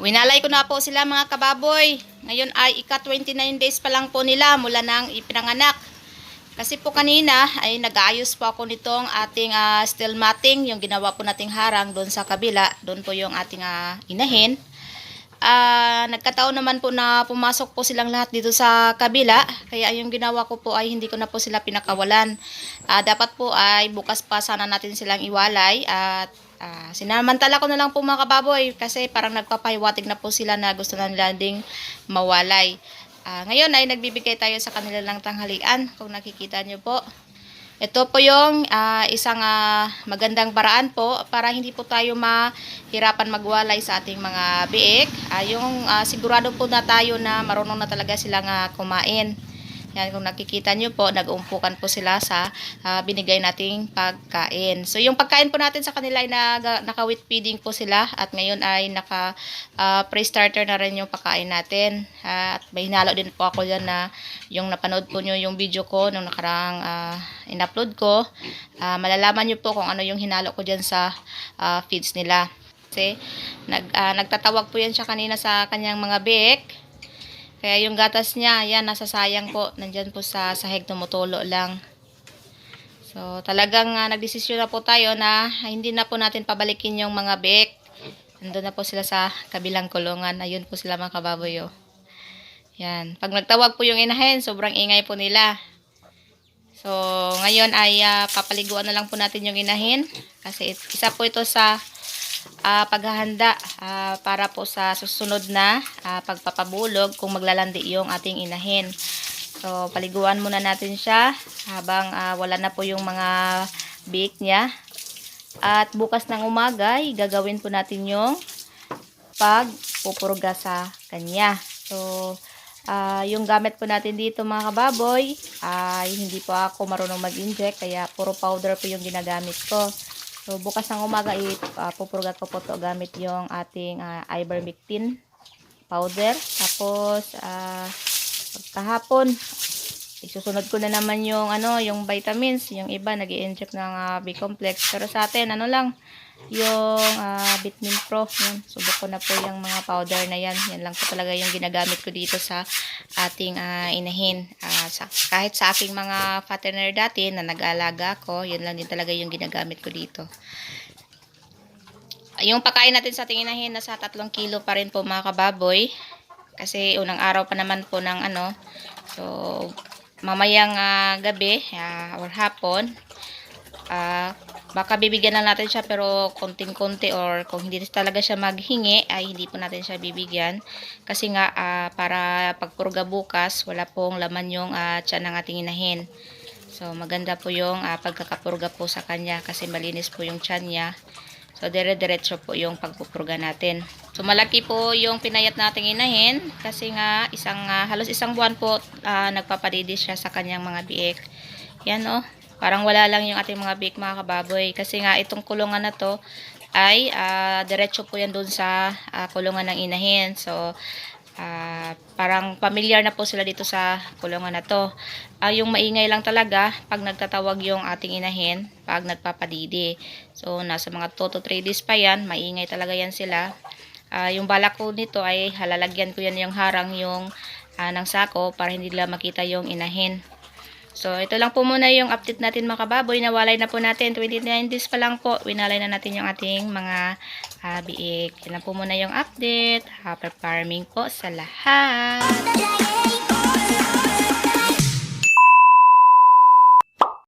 Winalay ko na po sila mga kababoy. Ngayon ay ika-29 days pa lang po nila mula nang ipinanganak. Kasi po kanina ay nag-aayos po ako nitong ating steel matting, yung ginawa po nating harang doon sa kabila. Doon po yung ating inahin. Nagkataon naman po na pumasok po silang lahat dito sa kabila. Kaya yung ginawa ko po ay hindi ko na po sila pinakawalan. Dapat po ay bukas pa sana natin silang iwalay at sinamantala ko na lang po mga kababoy kasi parang nagpapahiwatig na po sila na gusto na nila ding mawalay. Ngayon ay nagbibigay tayo sa kanila ng tanghalian kung nakikita nyo po. Ito po yung isang magandang paraan po para hindi po tayo mahirapan magwalay sa ating mga biik. Sigurado po na tayo na marunong na talaga silang kumain. Yan, kung nakikita nyo po, nag-uumpukan po sila sa binigay nating pagkain. So, yung pagkain po natin sa kanila ay naka-wet feeding po sila at ngayon ay pre-starter na rin yung pagkain natin. At may hinalo din po ako dyan na yung napanood po nyo yung video ko nung nakarang in-upload ko. Malalaman nyo po kung ano yung hinalo ko dyan sa feeds nila. Kasi nagtatawag po yan siya kanina sa kanyang mga biik. Kaya yung gatas niya, yan, nasasayang po. Nandyan po sa sahig, tumutulo lang. So, talagang nagdesisyon na po tayo na hindi na po natin pabalikin yung mga biik. Nandun na po sila sa kabilang kulungan. Ayun po sila mga kababoy. Yan. Pag nagtawag po yung inahin, sobrang ingay po nila. So, ngayon ay papaliguan na lang po natin yung inahin. Kasi isa po ito sa paghahanda para po sa susunod na pagpapabulog kung maglalandi yung ating inahin. So, paliguan muna natin siya habang wala na po yung mga biik niya. At bukas ng umaga, gagawin po natin yung pagpupurga sa kanya. So, yung gamit po natin dito mga kababoy, hindi po ako marunong mag-inject, kaya puro powder po yung ginagamit ko. So, bukas ng umaga, pupurga ko po ito gamit yung ating ivermectin powder. Tapos, kahapon, isusunod ko na naman yung, yung vitamins. Yung iba, nag-i-inject ng B-complex. Pero sa atin, yung Vitamin Pro. Yan, subok ko na po yung mga powder na yan. Yan lang po talaga yung ginagamit ko dito sa ating inahin. Kahit sa aking mga fattener dati na nag-aalaga ko, yun lang din talaga yung ginagamit ko dito. Yung pagkain natin sa ating inahin, nasa 3 kilo pa rin po mga kababoy. Kasi unang araw pa naman po ng So, mamayang gabi or hapon, baka bibigyan na natin siya pero konting-konti, or kung hindi talaga siya maghingi ay hindi po natin siya bibigyan kasi nga para pagpurga bukas wala pong laman yung tiyan ng ating inahin. So maganda po yung pagkakapurga po sa kanya kasi malinis po yung tiyan niya. So dire-diretso po yung pagpupurga natin. So malaki po yung pinayat nating inahin kasi nga halos isang buwan po nagpapadidi siya sa kanyang mga biik. Yan parang wala lang yung ating mga biik mga kababoy. Kasi nga itong kulungan na to ay diretso po yan doon sa kulungan ng inahin. So parang familiar na po sila dito sa kulungan na to. Yung maingay lang talaga pag nagtatawag yung ating inahin pag nagpapadidi. So nasa mga 2 to 3 days pa yan, maingay talaga yan sila. Yung balak ko nito ay halalagyan ko yan yung harang yung ng sako para hindi nila makita yung inahin. So, ito lang po muna yung update natin mga kababoy. Nawalay na po natin. 29 days pa lang po. Winalay na natin yung ating mga biik. Yan lang po muna yung update. Happy farming po sa lahat.